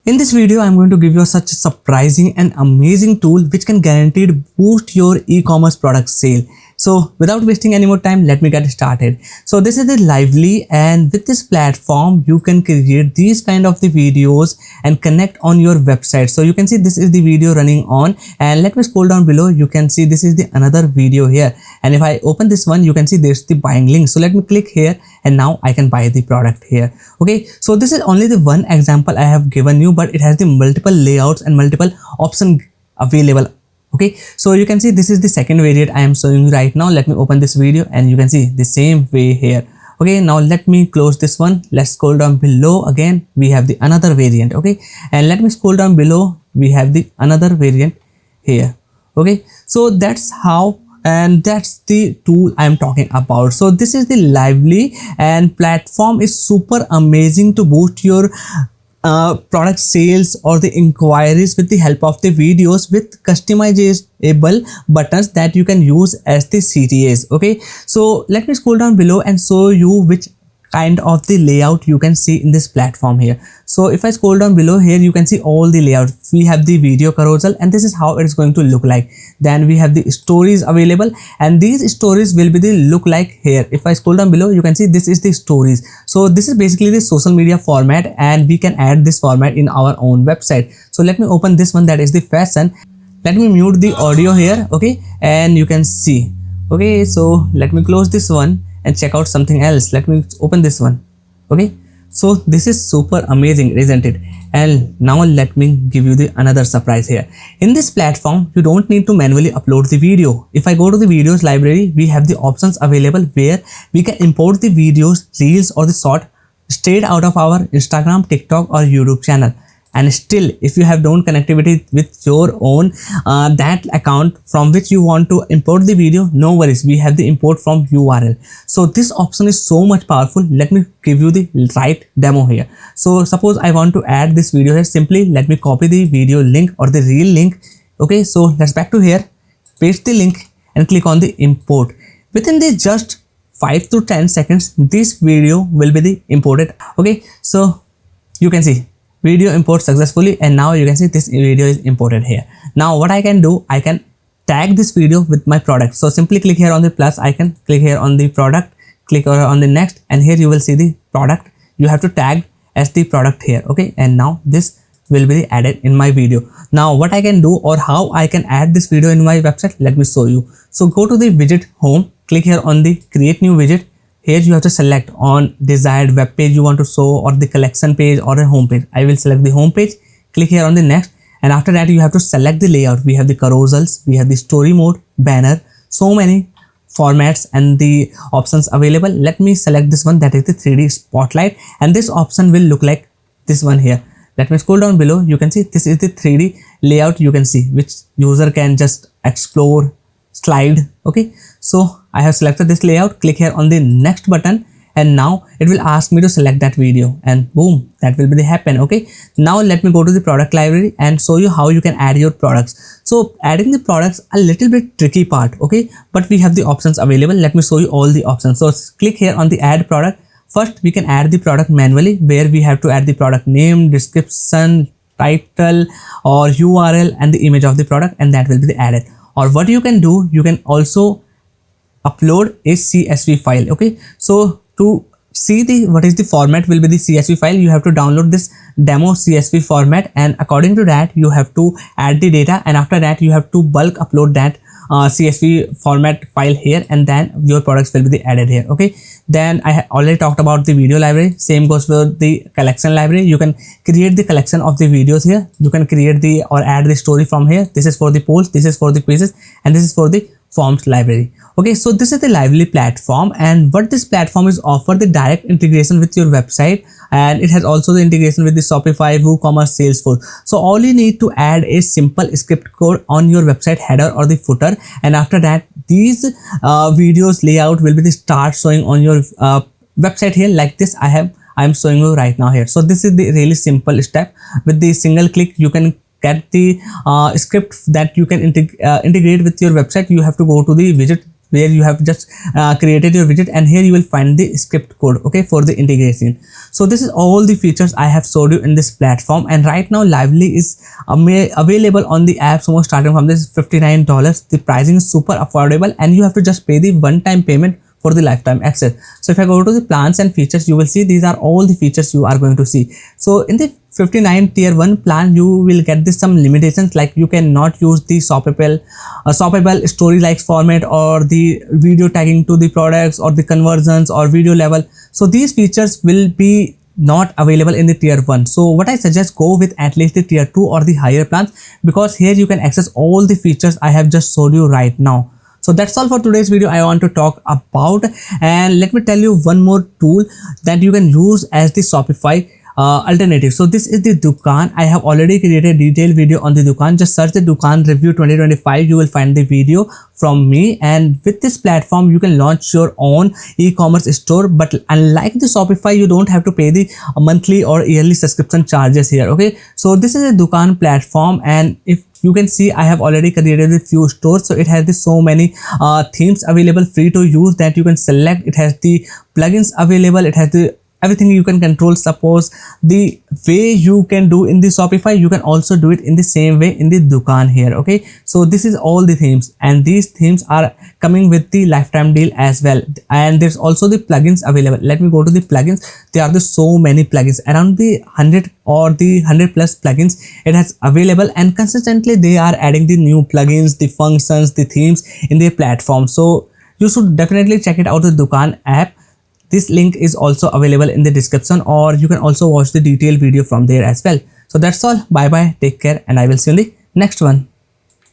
In this video, I'm going to give you such a surprising and amazing tool which can guaranteed boost your e-commerce product sale. So without wasting any more time, let me get started. So this is the Lively, and with this platform, you can create these kind of the videos and connect on your website. So you can see this is the video running on, and let me scroll down below. You can see this is the another video here. And if I open this one, you can see there's the buying link. So let me click here and now I can buy the product here. Okay, so this is only the one example I have given you, but it has the multiple layouts and multiple options available. Okay, so you can see this is the second variant I am showing you right now. Let me open this video and you can see the same way here. Okay, now let me close this one. Let's scroll down below. Again, we have the another variant. Okay, and let me scroll down below. We have the another variant here. Okay, so that's how, and that's the tool I'm talking about. So this is the Lively, and platform is super amazing to boost your product sales or the inquiries with the help of the videos with customizable buttons that you can use as the CTAs. Okay, so let me scroll down below and show you which kind of the layout you can see in this platform here. So if I scroll down below here, you can see all the layouts. We have the video carousel, and this is how it is going to look like. Then we have the stories available, and these stories will be the look like here. If I scroll down below, you can see this is the stories. So this is basically the social media format, and we can add this format in our own website. So let me open this one, that is the fashion. Let me mute the audio here. Okay, and you can see. Okay, so let me close this one and check out something else. Let me open this one. Okay, so this is super amazing, isn't it? And now let me give you the another surprise here. In this platform, you don't need to manually upload the video. If I go to the videos library, we have the options available where we can import the videos, reels or the short straight out of our Instagram, TikTok or YouTube channel. And still, if you have don't connectivity with your own that account from which you want to import the video, no worries, we have the import from URL. So this option is so much powerful. Let me give you the right demo here. So suppose I want to add this video here. Simply let me copy the video link or the reel link. Okay, so let's back to here, paste the link and click on the import. Within the just 5 to 10 seconds, this video will be the imported. Okay, so you can see video import successfully, and now you can see this video is imported here. Now what I can do, I can tag this video with my product. So simply click here on the plus icon, click here on the product, click on the next, and here you will see the product. You have to tag as the product here. Okay, and now this will be added in my video. Now what I can do, or how I can add this video in my website, let me show you. So go to the widget home, click here on the create new widget. Here you have to select on desired web page you want to show, or the collection page or a home page. I will select the home page, click here on the next, and after that you have to select the layout. We have the carousels, we have the story mode, banner, so many formats and the options available. Let me select this one, that is the 3D spotlight, and this option will look like this one here. Let me scroll down below. You can see this is the 3D layout. You can see which user can just explore, slide. Okay, so I have selected this layout. Click here on the next button, and now it will ask me to select that video, and boom, that will be the happen. Okay, now let me go to the product library and show you how you can add your products. So adding the products a little bit tricky part. Okay, but we have the options available. Let me show you all the options. So click here on the add product. First we can add the product manually, where we have to add the product name, description, title or URL and the image of the product, and that will be added. Or what you can do, you can also upload a CSV file. Okay, so to see the what is the format will be the CSV file, you have to download this demo CSV format, and according to that you have to add the data, and after that you have to bulk upload that CSV format file here, and then your products will be added here. Okay, then I already talked about the video library. Same goes for the collection library. You can create the collection of the videos here. You can create the or add the story from here. This is for the polls, this is for the quizzes, and this is for the forms library. Okay, so this is the Lively platform, and what this platform is offer the direct integration with your website, and it has also the integration with the Shopify, WooCommerce, Salesforce. So all you need to add a simple script code on your website header or the footer, and after that these videos layout will be the start showing on your website here, like this I'm showing you right now here. So this is the really simple step. With the single click you can get the script that you can integrate with your website. You have to go to the widget where you have just created your widget, and here you will find the script code, okay, for the integration. So this is all the features I have showed you in this platform, and right now Lively is available on the App Store starting from this $59. The pricing is super affordable, and you have to just pay the one-time payment for the lifetime access. So if I go to the plans and features, you will see these are all the features you are going to see. So in the 59 tier 1 plan, you will get this some limitations, like you cannot use the shoppable story likes format, or the video tagging to the products, or the conversions, or video level. So these features will be not available in the tier 1. So what I suggest, go with at least the tier 2 or the higher plans, because here you can access all the features I have just showed you right now. So that's all for today's video I want to talk about, and let me tell you one more tool that you can use as the Shopify alternative. So this is the Dukaan. I have already created a detailed video on the Dukaan. Just search the Dukaan review 2025. You will find the video from me, and with this platform you can launch your own e-commerce store. But unlike the Shopify, you don't have to pay the monthly or yearly subscription charges here, okay? So this is a Dukaan platform, and if you can see, I have already created a few stores. So it has so many themes available free to use that you can select. It has the plugins available. It has the everything you can control. Suppose the way you can do in the Shopify, you can also do it in the same way in the Dukaan here, okay? So this is all the themes, and these themes are coming with the lifetime deal as well. And there's also the plugins available. Let me go to the plugins. There are so many plugins, around the 100 or the 100 plus plugins it has available, and consistently they are adding the new plugins, the functions, the themes in their platform. So you should definitely check it out, the Dukaan app. This link is also available in the description, or you can also watch the detailed video from there as well. So that's all. Bye bye, take care, and I will see you in the next one.